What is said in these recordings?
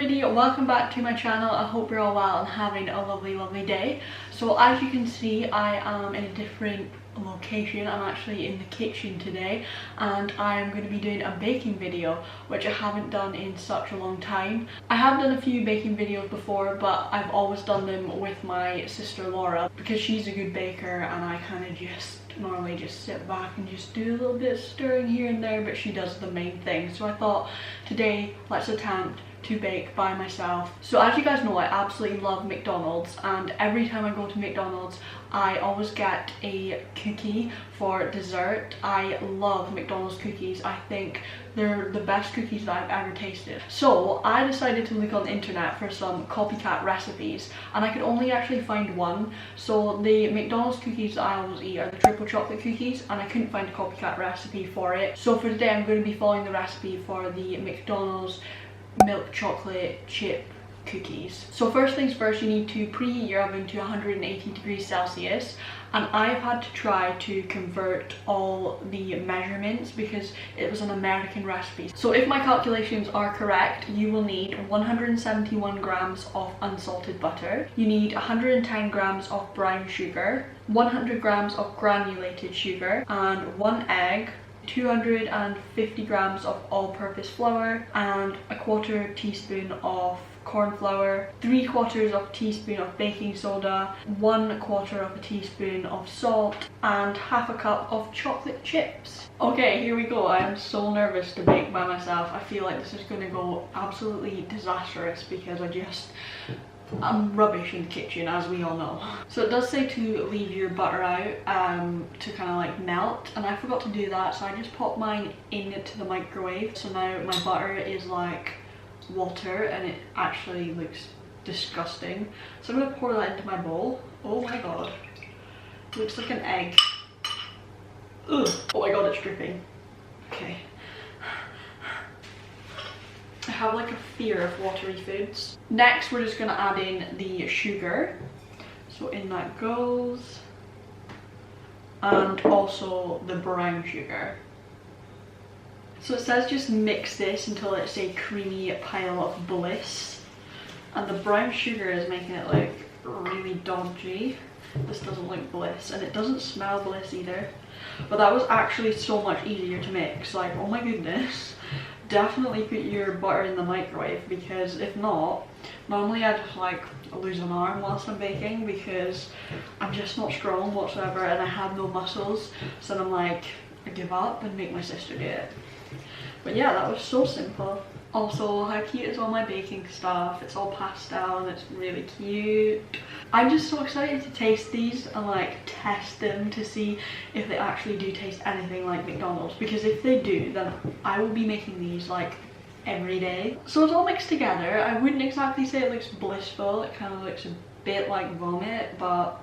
everybody, welcome back to my channel. I hope you're all well and having a lovely day. So as you can see, I am in a different location. I'm actually in the kitchen today and I am going to be doing a baking video, which I haven't done in such a long time. I have done a few baking videos before, but I've always done them with my sister Laura because she's a good baker and I kind of normally just sit back and just do a little bit of stirring here and there, but she does the main thing. So I thought today let's attempt to bake by myself. So as you guys know, I absolutely love McDonald's, and every time I go to McDonald's I always get a cookie for dessert. I love McDonald's cookies. I think they're the best cookies that I've ever tasted. So I decided to look on the internet for some copycat recipes and I could only actually find one. So the McDonald's cookies that I always eat are the triple chocolate cookies and I couldn't find a copycat recipe for it. So for today I'm going to be following the recipe for the McDonald's milk chocolate chip cookies. So first things first, you need to preheat your oven to 180 degrees Celsius, and I've had to try to convert all the measurements because it was an American recipe. So if my calculations are correct, you will need 171 grams of unsalted butter, you need 110 grams of brown sugar, 100 grams of granulated sugar, and 1 egg, 250 grams of all-purpose flour, and a quarter teaspoon of corn flour, 3/4 teaspoon of baking soda, 1/4 teaspoon of salt, and half a cup of chocolate chips. Okay, here we go. I am so nervous to bake by myself. I feel like this is going to go absolutely disastrous because I'm rubbish in the kitchen, as we all know. So it does say to leave your butter out to kind of like melt, and I forgot to do that, so I just popped mine into the microwave. So now my butter is like water and it actually looks disgusting. So I'm going to pour that into my bowl. Oh my god, it looks like an egg. Ugh. Oh my god, it's dripping. Okay, I have like a fear of watery foods. Next we're just going to add in the sugar, so in that goes, and also the brown sugar. So it says just mix this until it's a creamy pile of bliss, and the brown sugar is making it look really dodgy. This doesn't look bliss and it doesn't smell bliss either, but that was actually so much easier to mix. Like, oh my goodness, definitely put your butter in the microwave, because if not, normally I just like lose an arm whilst I'm baking because I'm just not strong whatsoever and I have no muscles. So then I'm like, I give up and make my sister do it. But yeah, that was so simple. Also, how cute is all my baking stuff? It's all pastel and it's really cute. I'm just so excited to taste these and like test them to see if they actually do taste anything like McDonald's, because if they do, then I will be making these like every day. So it's all mixed together. I wouldn't exactly say it looks blissful, it kind of looks a bit like vomit, but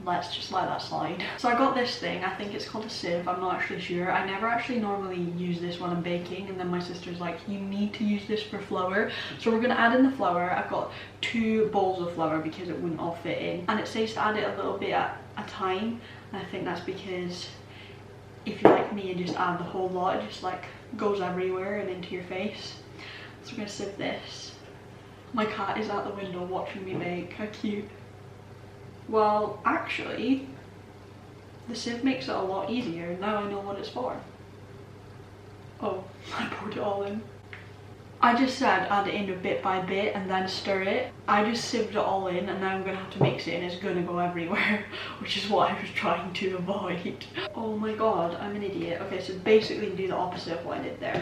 let's just let that slide. So I got this thing, I think it's called a sieve, I'm not actually sure. I never actually normally use this when I'm baking, and then my sister's like, you need to use this for flour. So we're gonna add in the flour. I've got 2 bowls of flour because it wouldn't all fit in, and it says to add it a little bit at a time, and I think that's because if you're like me and just add the whole lot, it just like goes everywhere and into your face. So we're gonna sieve this. My cat is out the window watching me bake. How cute. Well, actually, the sieve makes it a lot easier. Now I know what it's for. Oh, I poured it all in. I just said add it in bit by bit and then stir it. I just sieved it all in and now I'm going to have to mix it and it's going to go everywhere, which is what I was trying to avoid. Oh my god, I'm an idiot. Okay, so basically do the opposite of what I did there.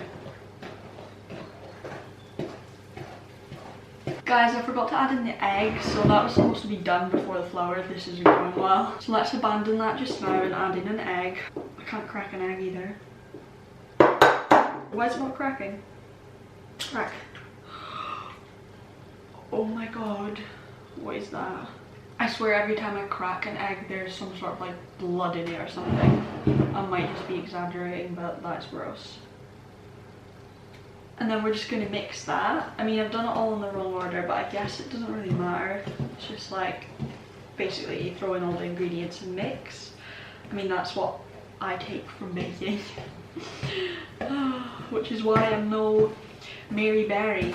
Guys, I forgot to add in the egg, so that was supposed to be done before the flour. This isn't going well. So let's abandon that just now and add in an egg. I can't crack an egg either. Why is it not cracking? Crack. Oh my god, what is that? I swear every time I crack an egg there's some sort of like blood in it or something. I might just be exaggerating, but that's gross. And then we're just going to mix that. I mean, I've done it all in the wrong order, but I guess it doesn't really matter. It's just like, basically you throw in all the ingredients and mix. I mean, that's what I take from baking. Which is why I'm no Mary Berry.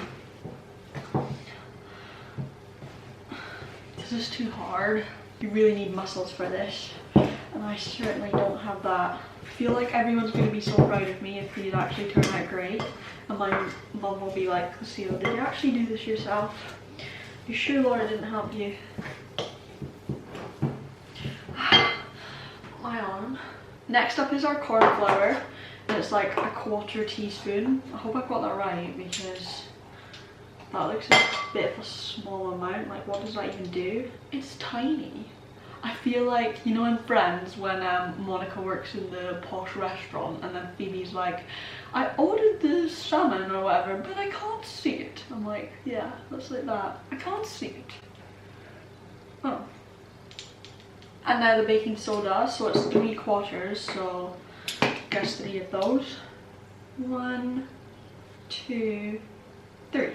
is too hard. You really need muscles for this, and I certainly don't have that. I feel like everyone's going to be so proud of me if these actually turn out great, and my mum will be like, Lucille, did you actually do this yourself? You sure Laura didn't help you? My arm. Next up is our cornflour, and it's like 1/4 teaspoon. I hope I've got that right, because that looks a bit of a small amount. Like, what does that even do? It's tiny. I feel like, you know in Friends when Monica works in the posh restaurant and then Phoebe's like, I ordered the salmon or whatever, but I can't see it. I'm like, yeah, that's like that. I can't see it. Oh. And now the baking soda, so it's 3/4, so I guess 3 of those. 1, 2, 3.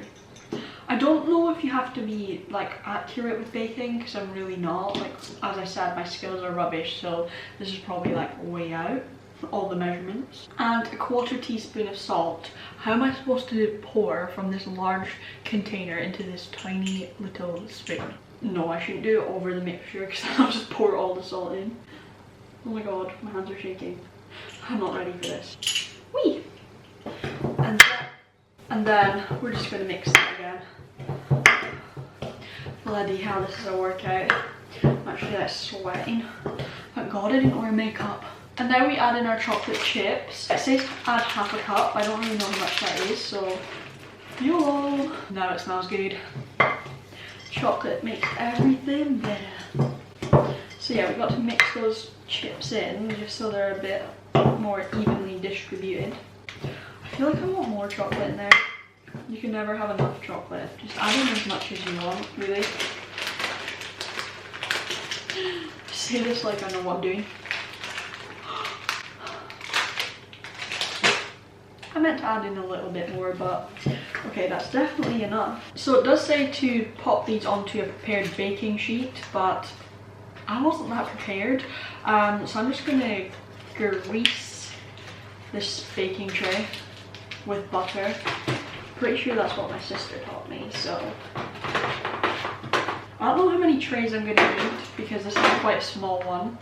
I don't know if you have to be like accurate with baking, because I'm really not. Like, as I said, my skills are rubbish, so this is probably like way out, all the measurements. And 1/4 teaspoon of salt. How am I supposed to pour from this large container into this tiny little spoon? No, I shouldn't do it over the mixture, because then I'll just pour all the salt in. Oh my god, my hands are shaking. I'm not ready for this. Whee! And then we're just going to mix that again. Bloody hell, this is a workout. Actually, that's sweating. Thank god I didn't wear makeup. And now we add in our chocolate chips. It says add 1/2 cup. I don't really know how much that is, so YOLO. Now it smells good. Chocolate makes everything better. So yeah, we've got to mix those chips in just so they're a bit more evenly distributed. I feel like I want more chocolate in there. You can never have enough chocolate. Just add in as much as you want, really. Say this like I know what I'm doing. I meant to add in a little bit more, but okay, that's definitely enough. So it does say to pop these onto a prepared baking sheet, but I wasn't that prepared. So I'm just gonna grease this baking tray with butter. Pretty sure that's what my sister taught me, so I don't know how many trays I'm gonna need, because this is quite a small one,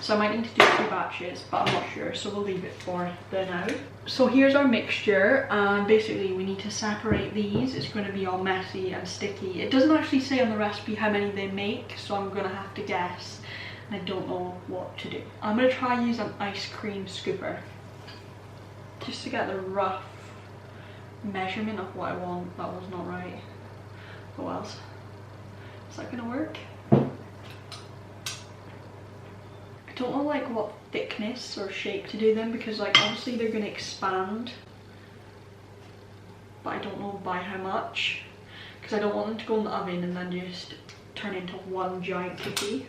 so I might need to do 2 batches, but I'm not sure, so we'll leave it for the now. So here's our mixture, and basically we need to separate these. It's going to be all messy and sticky. It doesn't actually say on the recipe how many they make, so I'm gonna have to guess, and I don't know what to do. I'm gonna try use an ice cream scooper just to get the rough measurement of what I want. That was not right. Oh well. Is that gonna work? I don't know like what thickness or shape to do them, because like obviously they're gonna expand, but I don't know by how much, because I don't want them to go in the oven and then just turn into one giant cookie.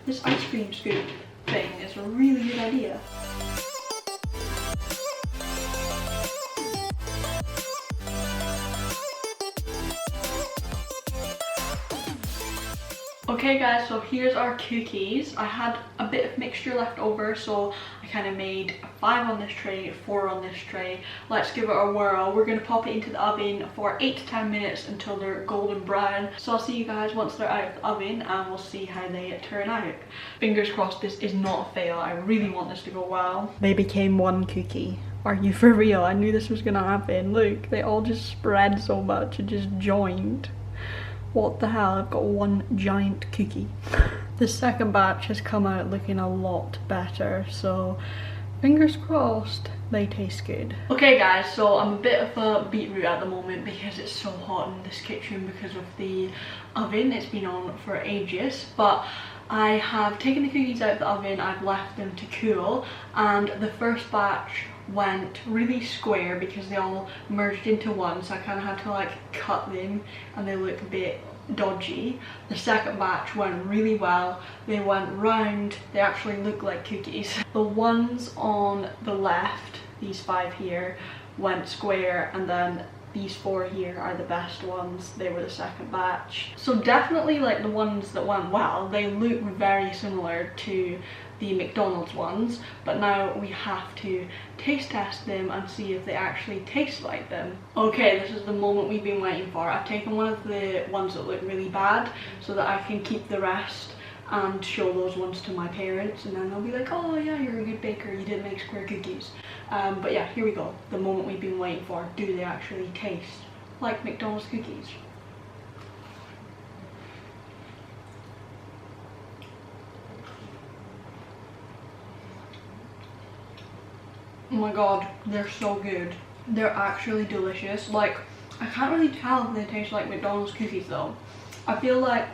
This ice cream scoop thing is a really good idea. Okay guys, so here's our cookies. I had a bit of mixture left over, so I kind of made 5 on this tray, 4 on this tray. Let's give it a whirl. We're going to pop it into the oven for 8 to 10 minutes until they're golden brown. So I'll see you guys once they're out of the oven, and we'll see how they turn out. Fingers crossed this is not a fail. I really want this to go well. They became one cookie. Are you for real? I knew this was going to happen. Look, they all just spread so much and just joined. What the hell, I've got one giant cookie. The second batch has come out looking a lot better, so fingers crossed they taste good. Okay guys, so I'm a bit of a beetroot at the moment because it's so hot in this kitchen because of the oven. It's been on for ages, but I have taken the cookies out of the oven, I've left them to cool, and the first batch went really square because they all merged into one, so I kind of had to like cut them and they look a bit dodgy. The second batch went really well. They went round, they actually look like cookies. The ones on the left, these 5 here, went square, and then these 4 here are the best ones. They were the second batch. So definitely like the ones that went well, they look very similar to the McDonald's ones, but now we have to taste test them and see if they actually taste like them. Okay, this is the moment we've been waiting for. I've taken one of the ones that look really bad so that I can keep the rest and show those ones to my parents, and then they'll be like, oh yeah, you're a good baker, you didn't make square cookies. But yeah, here we go, the moment we've been waiting for. Do they actually taste like McDonald's cookies? Oh my god, they're so good. They're actually delicious. Like, I can't really tell if they taste like McDonald's cookies though. I feel like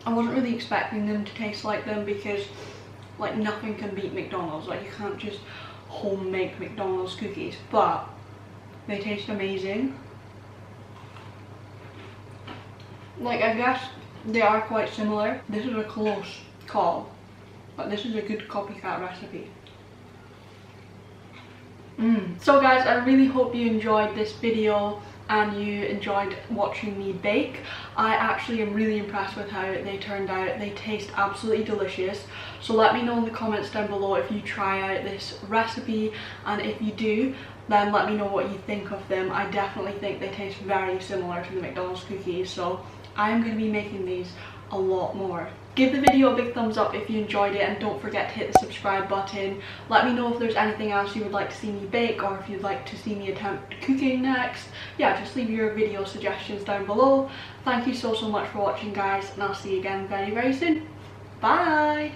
I wasn't really expecting them to taste like them because like nothing can beat McDonald's. Like, you can't just home make McDonald's cookies, but they taste amazing. Like, I guess they are quite similar. This is a close call, but this is a good copycat recipe. So guys, I really hope you enjoyed this video and you enjoyed watching me bake. I actually am really impressed with how they turned out. They taste absolutely delicious. So let me know in the comments down below if you try out this recipe, and if you do, then let me know what you think of them. I definitely think they taste very similar to the McDonald's cookies, so I'm going to be making these a lot more. Give the video a big thumbs up if you enjoyed it, and don't forget to hit the subscribe button. Let me know if there's anything else you would like to see me bake, or if you'd like to see me attempt cooking next. Yeah, just leave your video suggestions down below. Thank you so much for watching guys, and I'll see you again very soon. Bye!